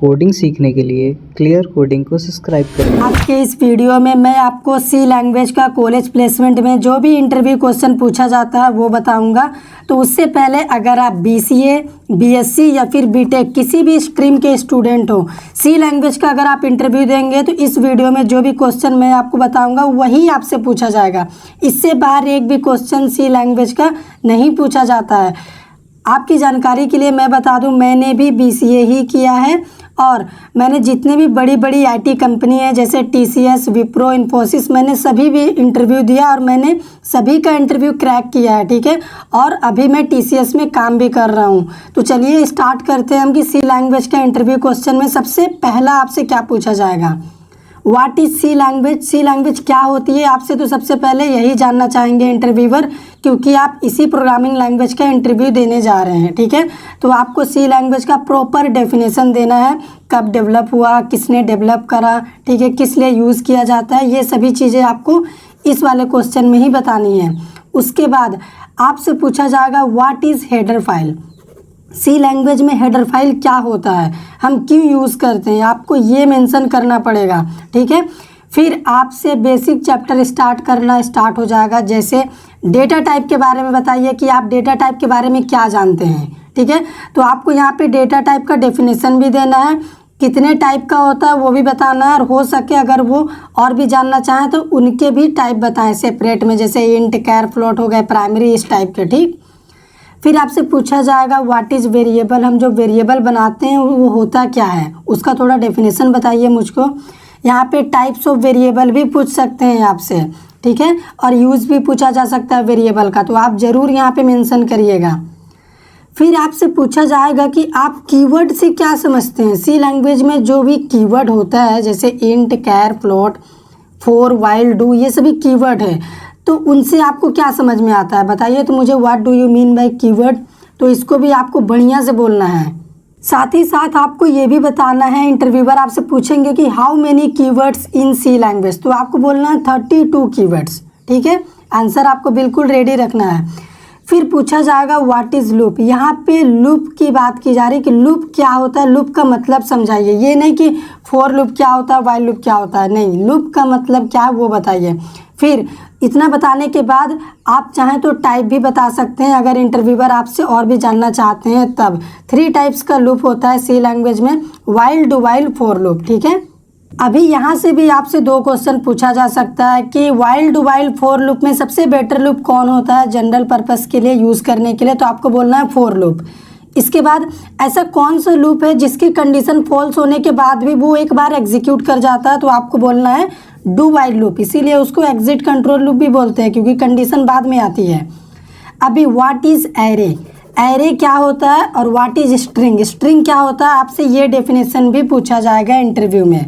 Coding सीखने के लिए क्लियर कोडिंग को सब्सक्राइब करें। आज के इस वीडियो में मैं आपको सी लैंग्वेज का कॉलेज प्लेसमेंट में जो भी इंटरव्यू क्वेश्चन पूछा जाता है वो बताऊंगा। तो उससे पहले अगर आप BCA, BSc या फिर BTech किसी भी स्ट्रीम के स्टूडेंट हो, सी लैंग्वेज का अगर आप इंटरव्यू देंगे तो इस वीडियो में जो भी क्वेश्चन मैं आपको बताऊंगा वही आपसे पूछा जाएगा। इससे बाहर एक भी क्वेश्चन सी लैंग्वेज का नहीं पूछा जाता है। आपकी जानकारी के लिए मैं बता दूं, मैंने भी BCA ही किया है और मैंने जितने भी बड़ी बड़ी IT कंपनी है जैसे TCS, विप्रो, इन्फोसिस, मैंने सभी भी इंटरव्यू दिया और मैंने सभी का इंटरव्यू क्रैक किया है। ठीक है, और अभी मैं TCS में काम भी कर रहा हूँ। तो चलिए स्टार्ट करते हैं हम कि सी लैंग्वेज का इंटरव्यू क्वेश्चन में सबसे पहला आपसे क्या पूछा जाएगा। What is C language? C language क्या होती है आपसे तो सबसे पहले यही जानना चाहेंगे इंटरव्यूअर, क्योंकि आप इसी प्रोग्रामिंग लैंग्वेज का इंटरव्यू देने जा रहे हैं। ठीक है, तो आपको सी लैंग्वेज का प्रॉपर डेफिनेशन देना है, कब डेवलप हुआ, किसने डेवलप करा, ठीक है, किस लिए यूज़ किया जाता है, ये सभी चीज़ें आपको इस वाले क्वेश्चन में ही बतानी है। उसके बाद आपसे पूछा जाएगा what is header file. C language में हेडर फाइल क्या होता है, हम क्यों यूज़ करते हैं, आपको ये मेंशन करना पड़ेगा। ठीक है, फिर आपसे बेसिक चैप्टर स्टार्ट हो जाएगा। जैसे डेटा टाइप के बारे में बताइए कि आप डेटा टाइप के बारे में क्या जानते हैं। ठीक है, तो आपको यहाँ पे डेटा टाइप का डेफिनेशन भी देना है, कितने टाइप का होता है वो भी बताना है, और हो सके अगर वो और भी जानना चाहें तो उनके भी टाइप बताएं सेपरेट में, जैसे इंट, कैर, फ्लोट हो गए, प्राइमरी, इस टाइप के। ठीक, फिर आपसे पूछा जाएगा व्हाट इज़ वेरिएबल। हम जो वेरिएबल बनाते हैं वो होता क्या है, उसका थोड़ा डेफिनेशन बताइए मुझको। यहाँ पे टाइप्स ऑफ वेरिएबल भी पूछ सकते हैं आपसे। ठीक है, और यूज़ भी पूछा जा सकता है वेरिएबल का, तो आप ज़रूर यहाँ पे मेंशन करिएगा। फिर आपसे पूछा जाएगा कि आप कीवर्ड से क्या समझते हैं। सी लैंग्वेज में जो भी कीवर्ड होता है जैसे int, char, float, for, while, do, ये सभी कीवर्ड है, तो उनसे आपको क्या समझ में आता है बताइए तो मुझे। What do you mean by keyword, तो इसको भी आपको बढ़िया से बोलना है। साथ ही साथ आपको ये भी बताना है, इंटरव्यूअर आपसे पूछेंगे कि how many keywords in C language, तो आपको बोलना है 32 कीवर्ड्स। ठीक है, आंसर आपको बिल्कुल रेडी रखना है। फिर पूछा जाएगा व्हाट इज़ लूप। यहाँ पे लूप की बात की जा रही है कि लूप क्या होता है, लूप का मतलब समझाइए। ये नहीं कि फॉर लूप क्या होता है, व्हाइल लूप क्या होता है, नहीं, लूप का मतलब क्या है वो बताइए। फिर इतना बताने के बाद आप चाहें तो टाइप भी बता सकते हैं, अगर इंटरव्यूअर आपसे और भी जानना चाहते हैं तब। 3 टाइप्स का लूप होता है सी लैंग्वेज में, while, do while, for loop. ठीक है, अभी यहाँ से भी आपसे 2 क्वेश्चन पूछा जा सकता है कि while, do while, for loop में सबसे बेटर लूप कौन होता है जनरल पर्पस के लिए यूज़ करने के लिए, तो आपको बोलना है फॉर लूप। इसके बाद ऐसा कौन सा लूप है जिसकी कंडीशन फॉल्स होने के बाद भी वो एक बार एग्जीक्यूट कर जाता है, तो आपको बोलना है डू व्हाइल लूप। इसीलिए उसको एग्जिट कंट्रोल लूप भी बोलते हैं क्योंकि कंडीशन बाद में आती है। अभी व्हाट इज़ एरे, एरे क्या होता है, और व्हाट इज़ स्ट्रिंग, स्ट्रिंग क्या होता है, आपसे ये डेफिनेशन भी पूछा जाएगा इंटरव्यू में।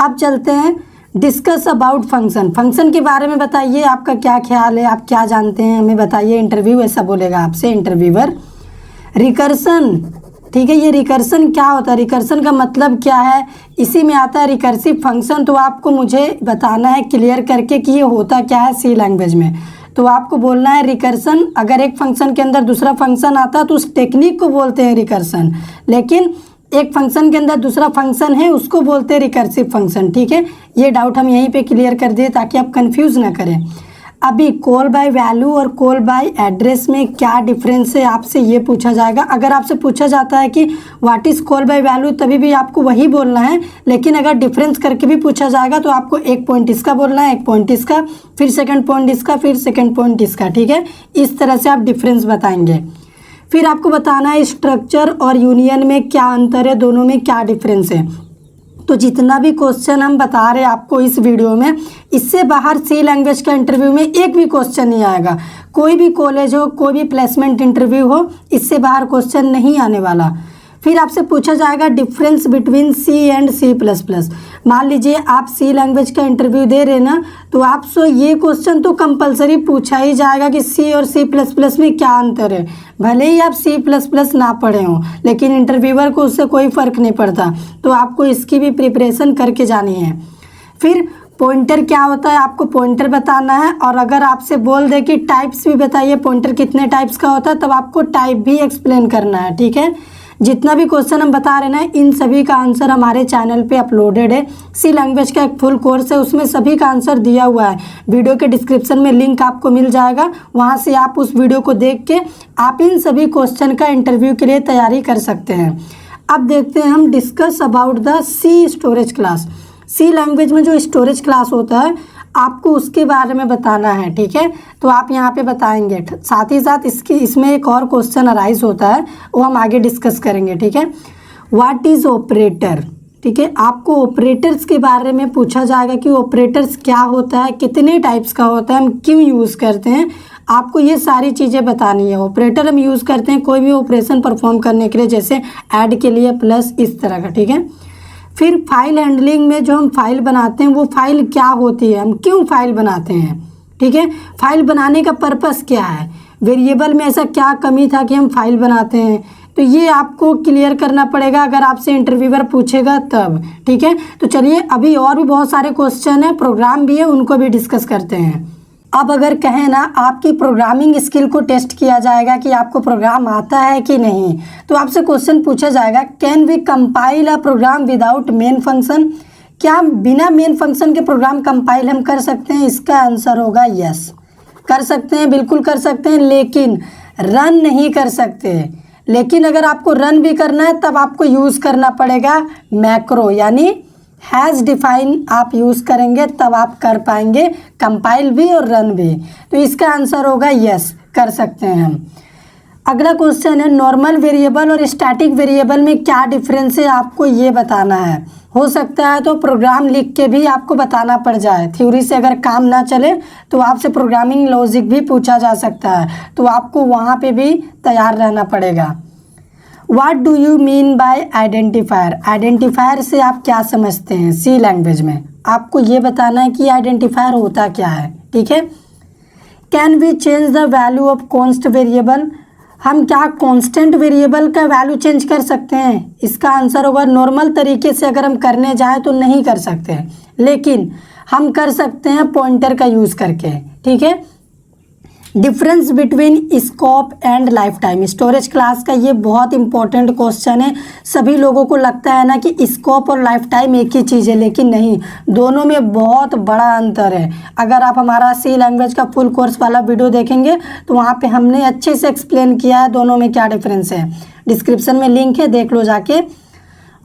अब चलते हैं डिस्कस अबाउट फंक्शन। फंक्शन के बारे में बताइए, आपका क्या ख्याल है, आप क्या जानते हैं हमें बताइए। इंटरव्यू ऐसा बोलेगा आपसे इंटरव्यूअर। रिकर्सन, ठीक है, ये रिकर्सन क्या होता है, रिकर्सन का मतलब क्या है, इसी में आता है रिकर्सिव फंक्शन। तो आपको मुझे बताना है क्लियर करके कि ये होता क्या है सी लैंग्वेज में। तो आपको बोलना है रिकर्सन, अगर एक फंक्शन के अंदर दूसरा फंक्शन आता है तो उस टेक्निक को बोलते हैं रिकर्सन, लेकिन एक फंक्शन के अंदर दूसरा फंक्शन है उसको बोलते हैं रिकर्सिव फंक्शन। ठीक है, ये डाउट हम यहीं पे क्लियर कर दिए ताकि आप कंफ्यूज ना करें। अभी कॉल बाय वैल्यू और कॉल बाय एड्रेस में क्या डिफरेंस है, आपसे ये पूछा जाएगा। अगर आपसे पूछा जाता है कि what is call by value, तभी भी आपको वही बोलना है, लेकिन अगर डिफरेंस करके भी पूछा जाएगा तो आपको 1 पॉइंट इसका बोलना है, 1 पॉइंट इसका, फिर 2nd पॉइंट इसका, फिर 2nd पॉइंट इसका। ठीक है, इस तरह से आप डिफरेंस बताएंगे। फिर आपको बताना है स्ट्रक्चर और यूनियन में क्या अंतर है, दोनों में क्या डिफरेंस है। तो जितना भी क्वेश्चन हम बता रहे हैं आपको इस वीडियो में, इससे बाहर सी लैंग्वेज का इंटरव्यू में एक भी क्वेश्चन नहीं आएगा। कोई भी कॉलेज हो, कोई भी प्लेसमेंट इंटरव्यू हो, इससे बाहर क्वेश्चन नहीं आने वाला। फिर आपसे पूछा जाएगा difference between C and C++। मान लीजिए आप सी लैंग्वेज का इंटरव्यू दे रहे ना, तो आपसे ये क्वेश्चन तो कंपलसरी पूछा ही जाएगा कि C और C++ में क्या अंतर है। भले ही आप C++ ना पढ़े हों, लेकिन इंटरव्यूअर को उससे कोई फ़र्क नहीं पड़ता, तो आपको इसकी भी प्रिपरेशन करके जानी है। फिर पॉइंटर क्या होता है, आपको पॉइंटर बताना है, और अगर आपसे बोल दे कि टाइप्स भी बताइए पॉइंटर कितने टाइप्स का होता है, तब आपको टाइप भी एक्सप्लेन करना है। ठीक है, जितना भी क्वेश्चन हम बता रहे हैं ना, इन सभी का आंसर हमारे चैनल पे अपलोडेड है। सी लैंग्वेज का एक फुल कोर्स है, उसमें सभी का आंसर दिया हुआ है। वीडियो के डिस्क्रिप्शन में लिंक आपको मिल जाएगा, वहाँ से आप उस वीडियो को देख के आप इन सभी क्वेश्चन का इंटरव्यू के लिए तैयारी कर सकते हैं। अब देखते हैं हम discuss about the C storage class. C language में जो स्टोरेज क्लास होता है आपको उसके बारे में बताना है, ठीक है। तो आप यहाँ पे बताएंगे, साथ ही साथ इसमें एक और क्वेश्चन अराइज होता है, वो हम आगे डिस्कस करेंगे, ठीक है। व्हाट इज़ ऑपरेटर, ठीक है। आपको ऑपरेटर्स के बारे में पूछा जाएगा कि ऑपरेटर्स क्या होता है, कितने टाइप्स का होता है, हम क्यों यूज़ करते हैं, आपको ये सारी चीज़ें बतानी है। ऑपरेटर हम यूज़ करते हैं कोई भी ऑपरेशन परफॉर्म करने के लिए, जैसे ऐड के लिए, प्लस, इस तरह का, ठीक है। फिर फाइल हैंडलिंग में जो हम फाइल बनाते हैं वो फाइल क्या होती है, हम क्यों फाइल बनाते हैं, ठीक है। फाइल बनाने का पर्पस क्या है, वेरिएबल में ऐसा क्या कमी था कि हम फाइल बनाते हैं, तो ये आपको क्लियर करना पड़ेगा अगर आपसे इंटरव्यूअर पूछेगा तब, ठीक है। तो चलिए अभी और भी बहुत सारे क्वेश्चन हैं, प्रोग्राम भी है, उनको भी डिस्कस करते हैं। अब अगर कहें ना आपकी प्रोग्रामिंग स्किल को टेस्ट किया जाएगा कि आपको प्रोग्राम आता है कि नहीं, तो आपसे क्वेश्चन पूछा जाएगा, can we compile a program without main function, क्या बिना मेन फंक्शन के प्रोग्राम कंपाइल हम कर सकते हैं। इसका आंसर होगा यस, कर सकते हैं, बिल्कुल कर सकते हैं, लेकिन रन नहीं कर सकते। लेकिन अगर आपको रन भी करना है तब आपको यूज़ करना पड़ेगा मैक्रो, यानी हैज़ डिफाइन आप यूज़ करेंगे तब आप कर पाएंगे कंपाइल भी और रन भी। तो इसका आंसर होगा यस, कर सकते हैं हम। अगला क्वेश्चन है, नॉर्मल वेरिएबल और स्टैटिक वेरिएबल में क्या डिफरेंस है, आपको ये बताना है। हो सकता है तो प्रोग्राम लिख के भी आपको बताना पड़ जाए, थ्योरी से अगर काम ना चले तो आपसे प्रोग्रामिंग लॉजिक भी पूछा जा सकता है, तो आपको वहाँ पे भी तैयार रहना पड़ेगा। What do you mean by identifier, identifier से आप क्या समझते हैं सी लैंग्वेज में, आपको ये बताना है कि आइडेंटिफायर होता क्या है, ठीक है। Can we change the value of const variable, हम क्या कांस्टेंट वेरिएबल का वैल्यू चेंज कर सकते हैं। इसका आंसर होगा नॉर्मल तरीके से अगर हम करने जाएं तो नहीं कर सकते, लेकिन हम कर सकते हैं पॉइंटर का यूज़ करके, ठीक है। Difference between scope and life time, storage class का ये बहुत इंपॉर्टेंट क्वेश्चन है। सभी लोगों को लगता है ना कि स्कोप और लाइफ टाइम एक ही चीज़ है, लेकिन नहीं, दोनों में बहुत बड़ा अंतर है। अगर आप हमारा सी लैंग्वेज का फुल कोर्स वाला वीडियो देखेंगे तो वहाँ पे हमने अच्छे से एक्सप्लेन किया है दोनों में क्या डिफरेंस है, डिस्क्रिप्शन में लिंक है, देख लो जाके।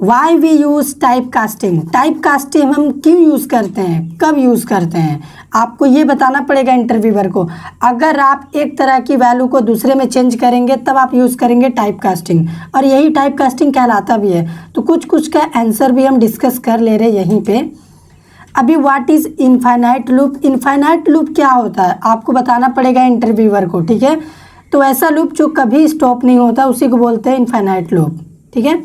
Why we use type casting, type casting हम क्यों यूज़ करते हैं, कब यूज़ करते हैं, आपको ये बताना पड़ेगा इंटरव्यूअर को। अगर आप एक तरह की वैल्यू को दूसरे में चेंज करेंगे तब आप यूज़ करेंगे टाइप कास्टिंग, और यही टाइप कास्टिंग कहलाता भी है। तो कुछ का आंसर भी हम डिस्कस कर ले रहे यहीं पे। अभी what is infinite loop, infinite loop क्या होता है आपको बताना पड़ेगा इंटरव्यूअर को, ठीक है। तो ऐसा लूप जो कभी स्टॉप नहीं होता उसी को बोलते हैं इनफाइनाइट लूप, ठीक है।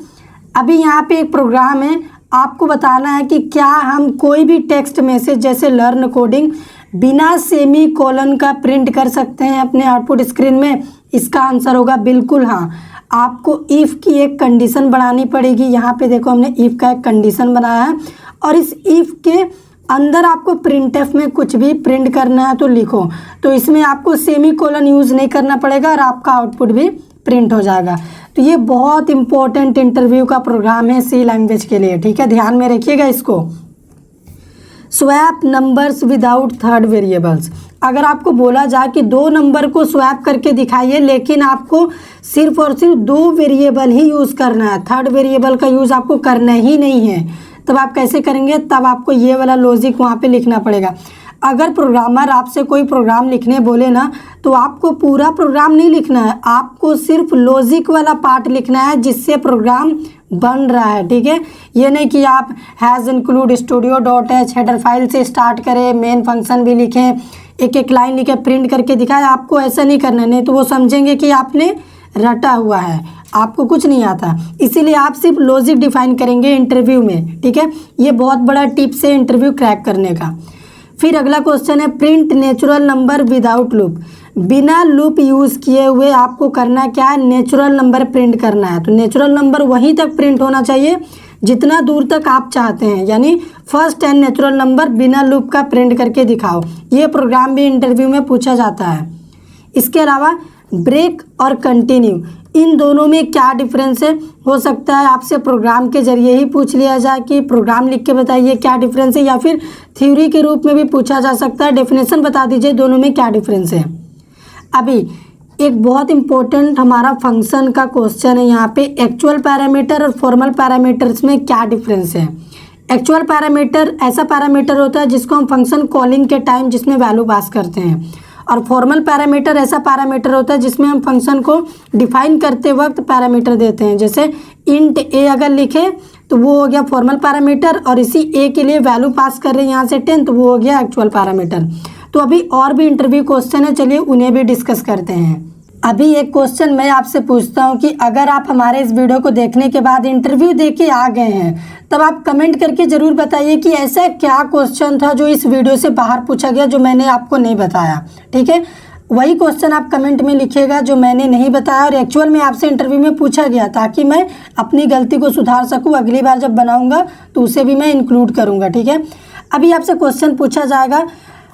अभी यहाँ पे एक प्रोग्राम है, आपको बताना है कि क्या हम कोई भी टेक्स्ट मैसेज जैसे लर्न कोडिंग बिना सेमी कोलन का प्रिंट कर सकते हैं अपने आउटपुट स्क्रीन में। इसका आंसर होगा बिल्कुल हाँ। आपको इफ़ की एक कंडीशन बनानी पड़ेगी, यहाँ पे देखो हमने इफ़ का एक कंडीशन बनाया है, और इस इफ़ के अंदर आपको प्रिंटएफ में कुछ भी प्रिंट करना है तो लिखो, तो इसमें आपको सेमी कोलन यूज़ नहीं करना पड़ेगा और आपका आउटपुट भी प्रिंट हो जाएगा। तो ये बहुत इंपॉर्टेंट इंटरव्यू का प्रोग्राम है सी लैंग्वेज के लिए, ठीक है, ध्यान में रखिएगा इसको। Swap numbers without third variables, अगर आपको बोला जाए कि दो नंबर को स्वैप करके दिखाइए, लेकिन आपको सिर्फ और सिर्फ दो वेरिएबल ही यूज़ करना है, थर्ड वेरिएबल का यूज़ आपको करना ही नहीं है, तब आप कैसे करेंगे, तब आपको ये वाला लॉजिक वहाँ पे लिखना पड़ेगा। अगर प्रोग्रामर आपसे कोई प्रोग्राम लिखने बोले ना तो आपको पूरा प्रोग्राम नहीं लिखना है, आपको सिर्फ लॉजिक वाला पार्ट लिखना है जिससे प्रोग्राम बन रहा है, ठीक है। ये नहीं कि आप has include studio dot H header file से स्टार्ट करें, मेन फंक्शन भी लिखें, एक एक लाइन लिखे, प्रिंट करके दिखाएं, आपको ऐसा नहीं करना है, नहीं तो वो समझेंगे कि आपने रटा हुआ है, आपको कुछ नहीं आता। इसीलिए आप सिर्फ लॉजिक डिफाइन करेंगे इंटरव्यू में, ठीक है। ये बहुत बड़ा टिप्स है इंटरव्यू क्रैक करने का। फिर अगला क्वेश्चन है print natural number without loop, बिना लूप यूज़ किए हुए आपको करना क्या है, नेचुरल नंबर प्रिंट करना है। तो नेचुरल नंबर वहीं तक प्रिंट होना चाहिए जितना दूर तक आप चाहते हैं, यानी फर्स्ट 10 नेचुरल नंबर बिना लूप का प्रिंट करके दिखाओ। ये प्रोग्राम भी इंटरव्यू में पूछा जाता है। इसके अलावा ब्रेक और कंटिन्यू, इन दोनों में क्या डिफरेंस है। हो सकता है आपसे प्रोग्राम के जरिए ही पूछ लिया जाए कि प्रोग्राम लिख के बताइए क्या डिफरेंस है, या फिर थ्योरी के रूप में भी पूछा जा सकता है, डेफिनेशन बता दीजिए दोनों में क्या डिफरेंस है। अभी एक बहुत इंपॉर्टेंट हमारा फंक्शन का क्वेश्चन है यहाँ पे, एक्चुअल पैरामीटर और फॉर्मल पैरामीटर्स में क्या डिफरेंस है। एक्चुअल पैरामीटर ऐसा पैरामीटर होता है जिसको हम फंक्शन कॉलिंग के टाइम जिसमें वैल्यू पास करते हैं, और फॉर्मल पैरामीटर ऐसा पैरामीटर होता है जिसमें हम फंक्शन को डिफाइन करते वक्त पैरामीटर देते हैं। जैसे इंट ए अगर लिखे तो वो हो गया फॉर्मल पैरामीटर, और इसी ए के लिए वैल्यू पास कर रहे हैं यहाँ से 10, तो वो हो गया एक्चुअल पैरामीटर। तो अभी और भी इंटरव्यू क्वेश्चन है, चलिए उन्हें भी डिस्कस करते हैं। अभी एक क्वेश्चन मैं आपसे पूछता हूँ कि अगर आप हमारे इस वीडियो को देखने के बाद इंटरव्यू देके आ गए हैं, तब आप कमेंट करके ज़रूर बताइए कि ऐसा क्या क्वेश्चन था जो इस वीडियो से बाहर पूछा गया जो मैंने आपको नहीं बताया। ठीक है, वही क्वेश्चन आप कमेंट में लिखिएगा जो मैंने नहीं बताया और एक्चुअल में आपसे इंटरव्यू में पूछा गया, ताकि मैं अपनी गलती को सुधार सकूँ। अगली बार जब बनाऊँगा तो उसे भी मैं इंक्लूड करूँगा। ठीक है, अभी आपसे क्वेश्चन पूछा जाएगा,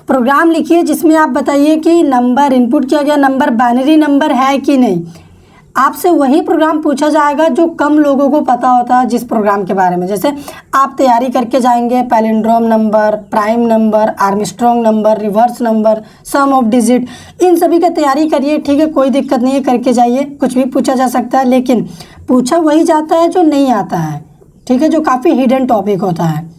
प्रोग्राम लिखिए जिसमें आप बताइए कि नंबर इनपुट किया गया नंबर बाइनरी नंबर है कि नहीं। आपसे वही प्रोग्राम पूछा जाएगा जो कम लोगों को पता होता है जिस प्रोग्राम के बारे में। जैसे आप तैयारी करके जाएंगे palindrome number, prime number, Armstrong number, reverse number, sum of digit, इन सभी का तैयारी करिए। ठीक है, कोई दिक्कत नहीं है, करके जाइए, कुछ भी पूछा जा सकता है, लेकिन पूछा वही जाता है जो नहीं आता है। ठीक है, जो काफ़ी हिडन टॉपिक होता है।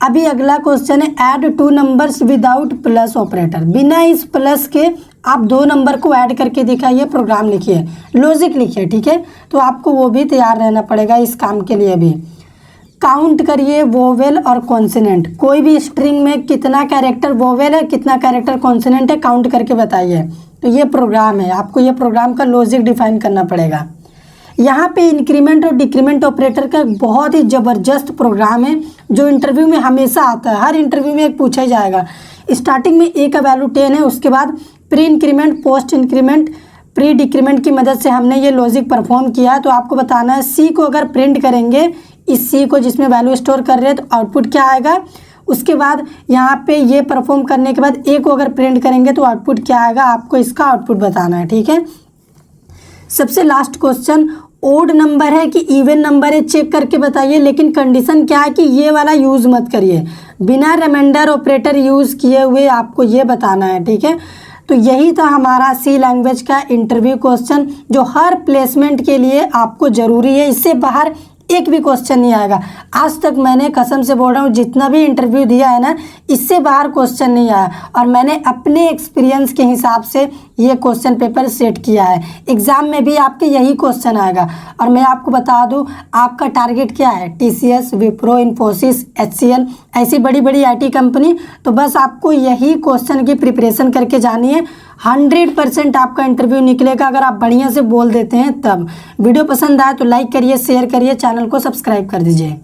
अभी अगला क्वेश्चन है, add 2 numbers without plus operator. बिना इस प्लस के आप 2 नंबर को ऐड करके दिखाइए, प्रोग्राम लिखिए, लॉजिक लिखिए। ठीक है, तो आपको वो भी तैयार रहना पड़ेगा इस काम के लिए भी। काउंट करिए वोवेल और कॉन्सोनेंट, कोई भी स्ट्रिंग में कितना कैरेक्टर वोवेल है, कितना कैरेक्टर कॉन्सोनेंट है, काउंट करके बताइए। तो ये प्रोग्राम है, आपको ये प्रोग्राम का लॉजिक डिफाइन करना पड़ेगा। यहाँ पे इंक्रीमेंट और डिक्रीमेंट ऑपरेटर का बहुत ही ज़बरदस्त प्रोग्राम है जो इंटरव्यू में हमेशा आता है, हर इंटरव्यू में एक पूछा ही जाएगा। स्टार्टिंग में ए का वैल्यू 10 है, उसके बाद pre increment, post increment, pre decrement की मदद से हमने ये लॉजिक परफॉर्म किया। तो आपको बताना है सी को अगर प्रिंट करेंगे, इस सी को जिसमें वैल्यू स्टोर कर रहे हैं, तो आउटपुट क्या आएगा। उसके बाद यहाँ पे ये परफॉर्म करने के बाद ए को अगर प्रिंट करेंगे तो आउटपुट क्या आएगा, आपको इसका आउटपुट बताना है। ठीक है, सबसे लास्ट क्वेश्चन, ओड नंबर है कि इवन नंबर है, चेक करके बताइए। लेकिन कंडीशन क्या है कि ये वाला यूज़ मत करिए, बिना रिमाइंडर ऑपरेटर यूज़ किए हुए आपको ये बताना है। ठीक है, तो यही था हमारा सी लैंग्वेज का इंटरव्यू क्वेश्चन जो हर प्लेसमेंट के लिए आपको ज़रूरी है। इससे बाहर एक भी क्वेश्चन नहीं आएगा। आज तक मैंने कसम से बोल रहा हूँ जितना भी इंटरव्यू दिया है ना, इससे बाहर क्वेश्चन नहीं आया, और मैंने अपने एक्सपीरियंस के हिसाब से ये क्वेश्चन पेपर सेट किया है। एग्ज़ाम में भी आपके यही क्वेश्चन आएगा। और मैं आपको बता दूँ, आपका टारगेट क्या है, TCS, विप्रो, इन्फोसिस, HCL, ऐसी बड़ी बड़ी IT कंपनी। तो बस आपको यही क्वेश्चन की प्रिपरेशन करके जानी है। 100% आपका इंटरव्यू निकलेगा अगर आप बढ़िया से बोल देते हैं तब। वीडियो पसंद आए तो लाइक करिए, शेयर करिए, चैनल को सब्सक्राइब कर दीजिए।